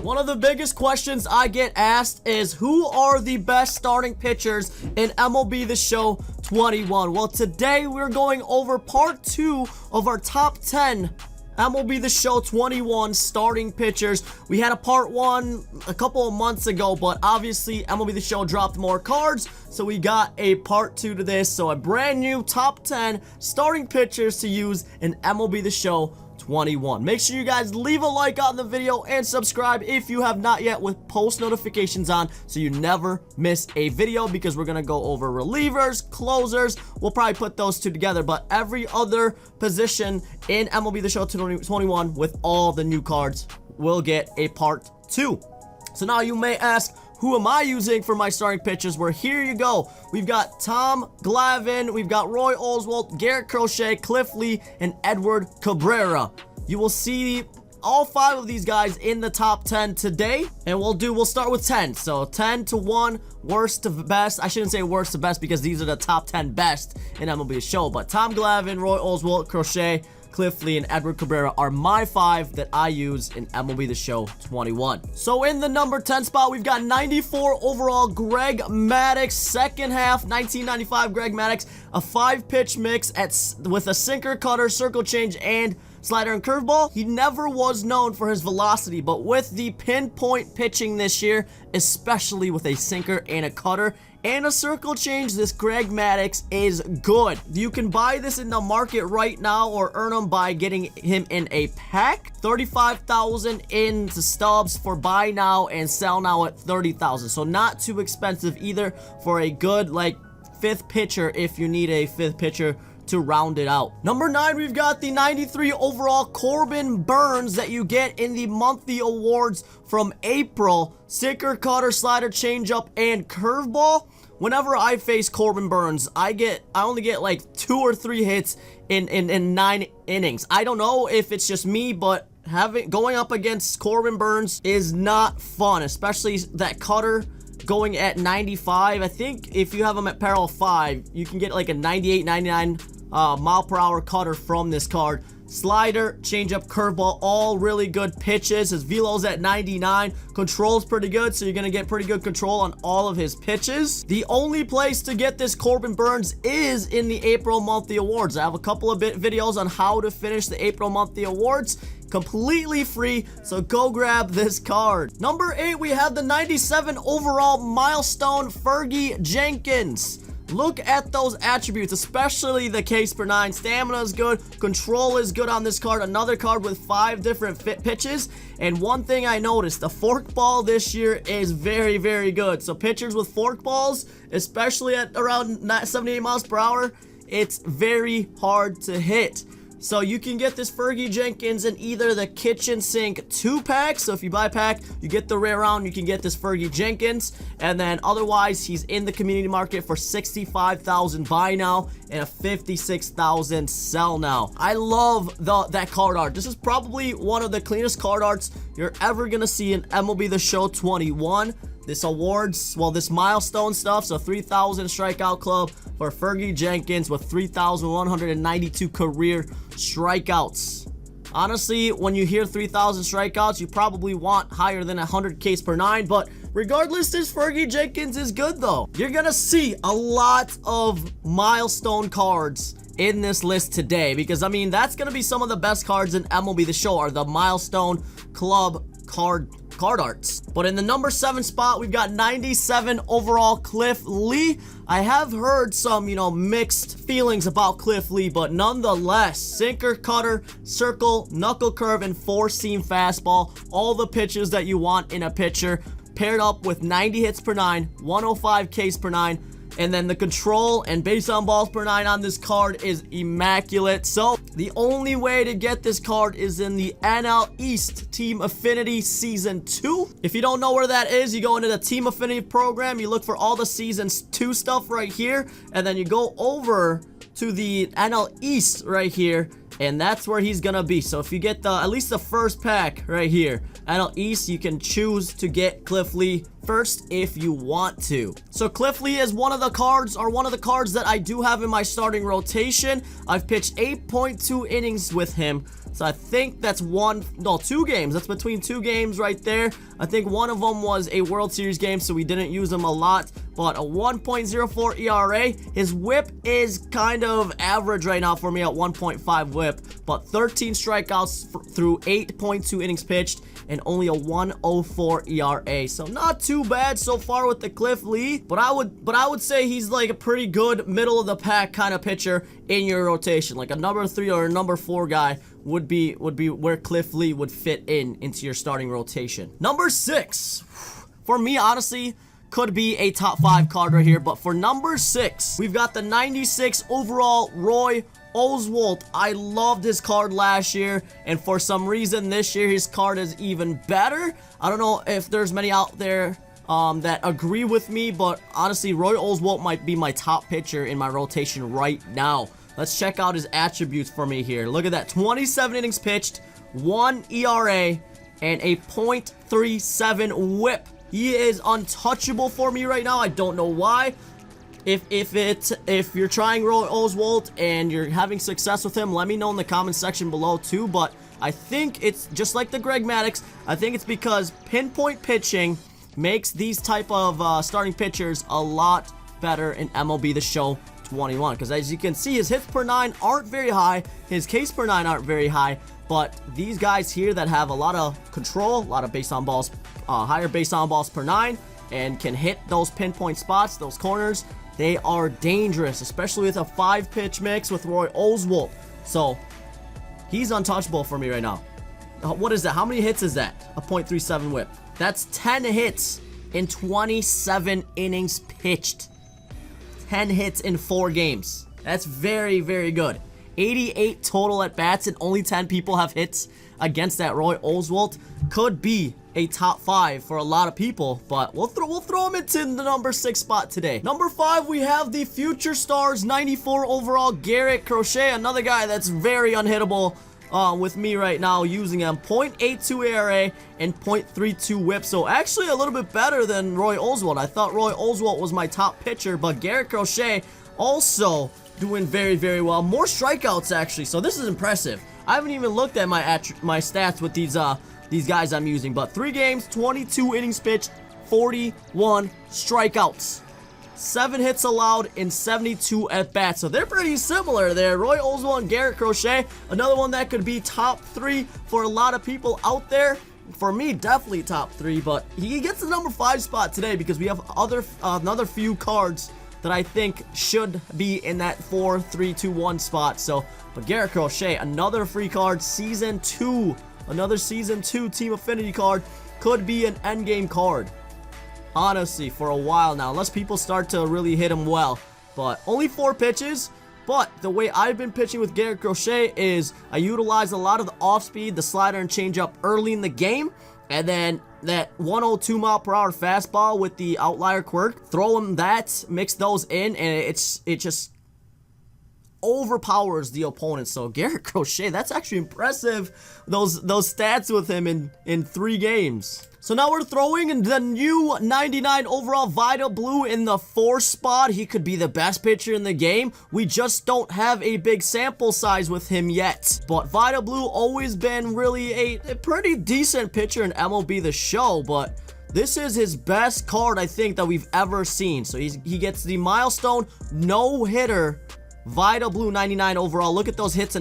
One of the biggest questions I get asked is who are the best starting pitchers in MLB The Show 21? Well, today we're going over part 2 of our top 10 MLB The Show 21 starting pitchers. We had a part 1 a couple of months ago, but obviously MLB The Show dropped more cards, so we got a part 2 to this. So a brand new top 10 starting pitchers to use in MLB The Show 21. Make sure you guys leave a like on the video and subscribe if you have not yet, with post notifications on so you never miss a video, because we're gonna go over relievers, closers. We'll probably put those two together, but every other position in MLB The Show 21 with all the new cards will get a part 2. So now you may ask, who am I using for my starting pitchers? Well, here you go. We've got Tom Glavine, we've got Roy Oswalt, Garrett Crochet, Cliff Lee, and Edward Cabrera. You will see all 5 of these guys in the top 10 today, and we'll start with 10. So 10 to 1, worst to best. I shouldn't say worst to best because these are the top 10 best in MLB The Show, but Tom Glavine, Roy Oswalt, Crochet, Cliff Lee, and Edward Cabrera are my 5 that I use in MLB The Show 21. So in the number 10 spot, we've got 94 overall Greg Maddux, second half 1995 Greg Maddux, a 5-pitch mix with a sinker, cutter, circle change, and slider and curveball. He never was known for his velocity, but with the pinpoint pitching this year, especially with a sinker and a cutter and a circle change, this Greg Maddux is good. You can buy this in the market right now or earn him by getting him in a pack. 35,000 into stubs for buy now and sell now at 30,000. So not too expensive either for a good like 5th pitcher if you need a 5th pitcher to round it out. Number 9, we've got the 93 overall Corbin Burnes that you get in the monthly awards from April. Sinker, cutter, slider, changeup, and curveball. Whenever I face Corbin Burnes, I only get like 2 or 3 hits in 9 innings. I don't know if it's just me, but going up against Corbin Burnes is not fun, especially that cutter going at 95. I think if you have them at parallel 5, you can get like a 98, 99 mile per hour cutter from this card. Slider, changeup, curveball, all really good pitches. His velo's at 99. Control's pretty good, so you're gonna get pretty good control on all of his pitches. The only place to get this Corbin Burnes is in the April monthly awards. I have a couple of videos on how to finish the April monthly awards, completely free, so go grab this card. Number 8, we have the 97 overall milestone Fergie Jenkins. Look at those attributes, especially the Ks per 9. Stamina is good, control is good on this card. Another card with 5 different pitches. And one thing I noticed, the fork ball this year is very, very good. So pitchers with fork balls, especially at around 78 miles per hour, it's very hard to hit. So you can get this Fergie Jenkins in either the kitchen sink 2-pack. So if you buy a pack, you get the rare round, you can get this Fergie Jenkins. And then otherwise, he's in the community market for 65,000 buy now and a 56,000 sell now. I love that card art. This is probably one of the cleanest card arts you're ever gonna see in MLB The Show 21. This awards, well, this milestone stuff, so 3,000 strikeout club for Fergie Jenkins with 3,192 career strikeouts. Honestly, when you hear 3,000 strikeouts, you probably want higher than 100 Ks per 9, but regardless, this Fergie Jenkins is good though. You're gonna see a lot of milestone cards in this list today, because I mean, that's gonna be some of the best cards in MLB The Show are the milestone club card arts. But in the number 7 spot, we've got 97 overall Cliff Lee. I have heard some, mixed feelings about Cliff Lee, but nonetheless, sinker, cutter, circle, knuckle curve, and 4-seam fastball, all the pitches that you want in a pitcher, paired up with 90 hits per 9, 105 Ks per 9, and then the control and base on balls per 9 on this card is immaculate. So the only way to get this card is in the NL East Team Affinity Season 2. If you don't know where that is, you go into the Team Affinity program, you look for all the Seasons 2 stuff right here, and then you go over to the NL East right here, and that's where he's gonna be. So if you get at least the first pack right here, NL East, you can choose to get Cliff Lee first if you want to. So Cliff Lee is one of the cards that I do have in my starting rotation. I've pitched 8.2 innings with him. So I think that's 2 games. That's between 2 games right there. I think one of them was a World Series game, so we didn't use him a lot. But a 1.04 ERA. His whip is kind of average right now for me at 1.5 whip. But 13 strikeouts through 8.2 innings pitched and only a 1.04 ERA. So not too bad so far with the Cliff Lee. But I would say he's like a pretty good middle of the pack kind of pitcher in your rotation. Like a number 3 or a number 4 guy would be where Cliff Lee would fit into your starting rotation. Number 6, for me, honestly, could be a top 5 card right here. But for number 6, we've got the 96 overall Roy Oswalt. I loved his card last year, and for some reason this year his card is even better. I don't know if there's many out there that agree with me, but honestly, Roy Oswalt might be my top pitcher in my rotation right now. Let's check out his attributes for me here. Look at that. 27 innings pitched, 1 ERA, and a .37 whip. He is untouchable for me right now. I don't know why. If you're trying Roy Oswalt and you're having success with him, let me know in the comment section below too. But I think it's just like the Greg Maddux. I think it's because pinpoint pitching makes these type of starting pitchers a lot better in MLB The Show 21, because as you can see, his hits per 9 aren't very high, his Ks per 9 aren't very high, but these guys here that have a lot of control, a lot of base on balls, higher base on balls per 9, and can hit those pinpoint spots, those corners, they are dangerous, especially with a 5-pitch mix with Roy Oswalt. So he's untouchable for me right now. What is that? How many hits is that? A .37 whip. That's 10 hits in 27 innings pitched. 10 hits in 4 games. That's very, very good. 88 total at bats, and only 10 people have hits against that Roy Oswalt. Could be a top 5 for a lot of people, but we'll throw him into the number 6 spot today. Number 5, we have the Future Stars 94 overall Garrett Crochet, another guy that's very unhittable with me right now using him. .82 ERA and .32 whip, so actually a little bit better than Roy Oswalt. I thought Roy Oswalt was my top pitcher, but Garrett Crochet also doing very, very well. More strikeouts actually, so this is impressive. I haven't even looked at my stats with these guys I'm using, but 3 games, 22 innings pitched, 41 strikeouts. 7 hits allowed in 72 at-bats. So they're pretty similar there. Roy Oswalt and Garrett Crochet. Another one that could be top 3 for a lot of people out there. For me, definitely top 3. But he gets the number 5 spot today because we have another few cards that I think should be in that 4, 3, 2, 1 spot. So, but Garrett Crochet, another free card. Season 2. Another Season 2 Team Affinity card. Could be an endgame card. Honestly, for a while now, unless people start to really hit him well. But only 4 pitches. But the way I've been pitching with Garrett Crochet is I utilize a lot of the off-speed, the slider, and changeup early in the game. And then that 102 mile per hour fastball with the outlier quirk, throw him that, mix those in, and it just overpowers the opponent. So Garrett Crochet, that's actually impressive, those stats with him in 3 games. So now we're throwing the new 99 overall Vida Blue in the 4 spot. He could be the best pitcher in the game. We just don't have a big sample size with him yet. But Vida Blue always been really a pretty decent pitcher in MLB The Show, but this is his best card, I think, that we've ever seen. So he gets the milestone no-hitter Vida Blue 99 overall. Look at those hits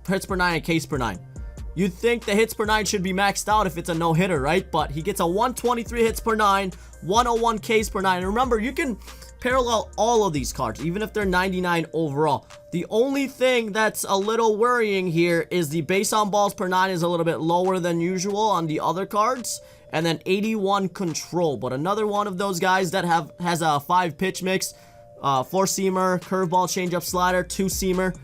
per 9 and Ks per 9. You'd think the hits per 9 should be maxed out if it's a no-hitter, right? But he gets a 123 hits per 9, 101 Ks per 9. And remember, you can parallel all of these cards, even if they're 99 overall. The only thing that's a little worrying here is the base on balls per 9 is a little bit lower than usual on the other cards. And then 81 control. But another one of those guys that has a 5-pitch mix, 4-seamer, curveball, changeup, slider, 2-seamer.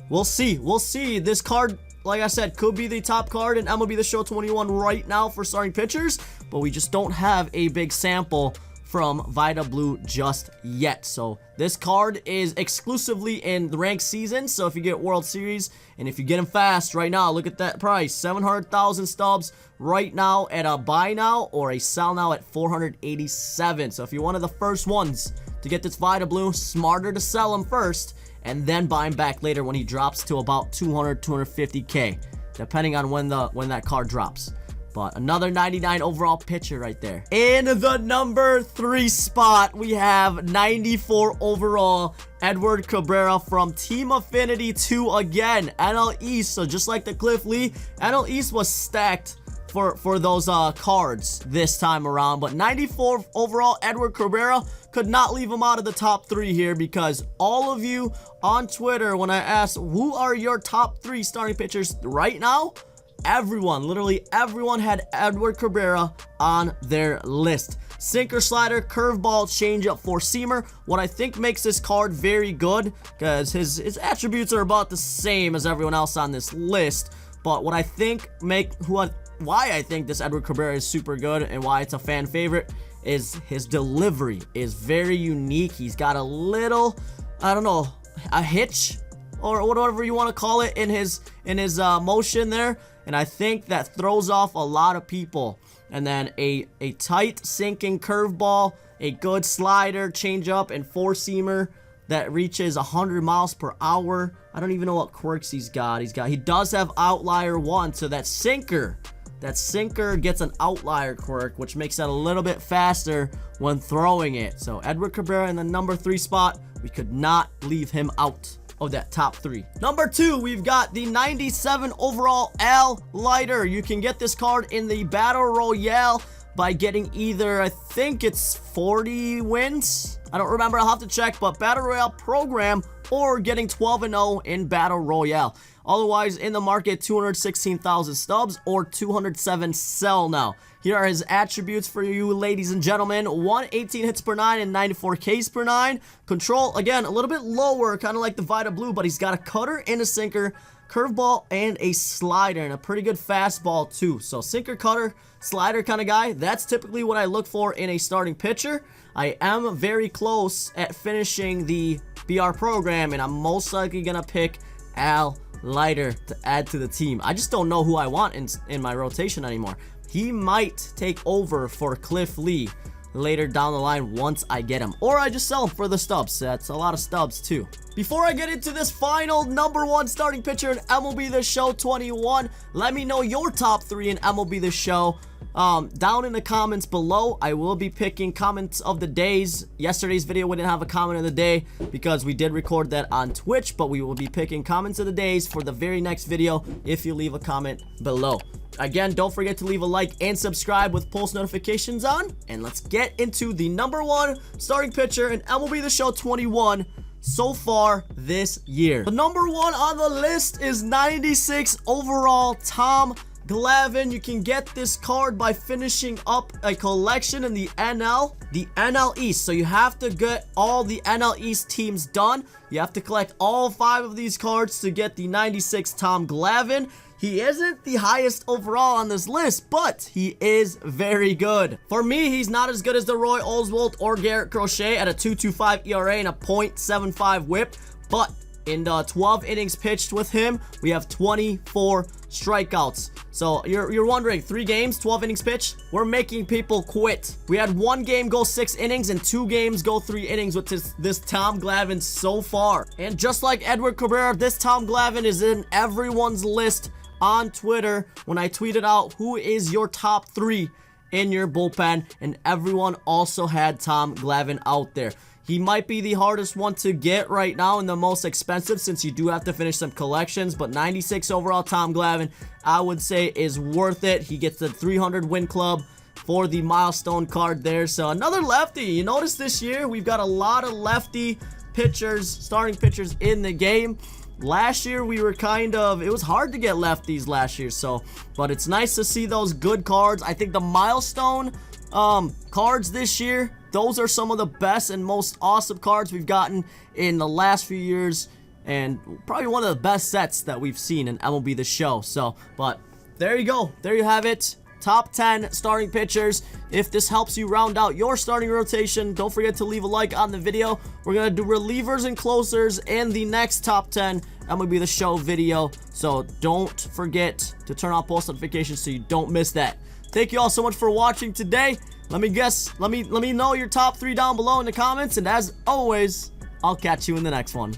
We'll see. We'll see. This card, like I said, could be the top card in MLB The Show 21 right now for starting pitchers, but we just don't have a big sample from Vita Blue just yet. So this card is exclusively in the ranked season. So if you get World Series and if you get them fast right now, look at that price, 700,000 stubs right now at a buy now or a sell now at 487. So if you're one of the first ones to get this Vita Blue, smarter to sell him first and then buy him back later when he drops to about 200, 250K, depending on when that card drops. But another 99 overall pitcher right there. In the number 3 spot, we have 94 overall Edward Cabrera from Team Affinity 2 again, NL East. So just like the Cliff Lee, NL East was stacked for those cards this time around. But 94 overall Edward Cabrera, could not leave him out of the top 3 here, because all of you on Twitter, when I asked who are your top 3 starting pitchers right now, everyone, literally everyone had Edward Cabrera on their list. Sinker, slider, curveball, changeup, four-seamer. What I think makes this card very good, because his attributes are about the same as everyone else on this list. But what I think why I think this Edward Cabrera is super good and why it's a fan favorite is his delivery is very unique. He's got a little, I don't know, a hitch or whatever you want to call it in his motion there. And I think that throws off a lot of people. And then a tight sinking curveball, a good slider, changeup, and four-seamer that reaches 100 miles per hour. I don't even know what quirks he's got. He does have outlier 1, so that sinker gets an outlier quirk, which makes it a little bit faster when throwing it. So Edward Cabrera in the number 3 spot, we could not leave him out of that top 3. Number 2, we've got the 97 overall Al Leiter. You can get this card in the Battle Royale by getting either, I think it's 40 wins. I don't remember, I'll have to check, but Battle Royale program or getting 12-0 in Battle Royale. Otherwise, in the market, 216,000 stubs or 207 sell now. Here are his attributes for you, ladies and gentlemen. 118 hits per 9 and 94 Ks per 9. Control, again, a little bit lower, kind of like the Vita Blue, but he's got a cutter and a sinker, curveball, and a slider, and a pretty good fastball, too. So, sinker, cutter, slider kind of guy. That's typically what I look for in a starting pitcher. I am very close at finishing the BR program, and I'm most likely going to pick Al Leiter to add to the team. I just don't know who I want in my rotation anymore. He might take over for Cliff Lee later down the line once I get him. Or I just sell him for the stubs. That's a lot of stubs too. Before I get into this final number 1 starting pitcher in MLB The Show 21, let me know your top 3 in MLB The Show. Down in the comments below. I will be picking comments of the days. Yesterday's video we didn't have a comment of the day because we did record that on Twitch, but we will be picking comments of the days for the very next video if you leave a comment below. Again, don't forget to leave a like and subscribe with post notifications on, and let's get into the number 1 starting pitcher in MLB The Show 21 so far this year. The number 1 on the list is 96 overall Tom Glavine. You can get this card by finishing up a collection in the NL East. So you have to get all the NL East teams done. You have to collect all 5 of these cards to get the 96 Tom Glavine. He isn't the highest overall on this list, but he is very good. For me, he's not as good as the Roy Oswalt or Garrett Crochet at a 2.25 ERA and a .75 whip, but in the 12 innings pitched with him, we have 24 strikeouts. So you're wondering, 3 games, 12 innings pitched? We're making people quit. We had 1 game go 6 innings and 2 games go 3 innings with this Tom Glavine so far. And just like Edward Cabrera, this Tom Glavine is in everyone's list on Twitter when I tweeted out who is your top 3 in your bullpen, and everyone also had Tom Glavine out there. He might be the hardest one to get right now and the most expensive since you do have to finish some collections, but 96 overall Tom Glavine, I would say, is worth it. He gets the 300 win club for the milestone card there. So another lefty. You notice this year we've got a lot of lefty pitchers, starting pitchers in the game. Last year we were it was hard to get lefties last year, but it's nice to see those good cards. I think the milestone cards this year, those are some of the best and most awesome cards we've gotten in the last few years, and probably one of the best sets that we've seen in MLB The Show. But there you go, there you have it. top 10 starting pitchers. If this helps you round out your starting rotation, don't forget to leave a like on the video. We're going to do relievers and closers in the next top 10 MLB The Show video. So don't forget to turn on post notifications so you don't miss that. Thank you all so much for watching today. Let me know your top 3 down below in the comments. And as always, I'll catch you in the next one.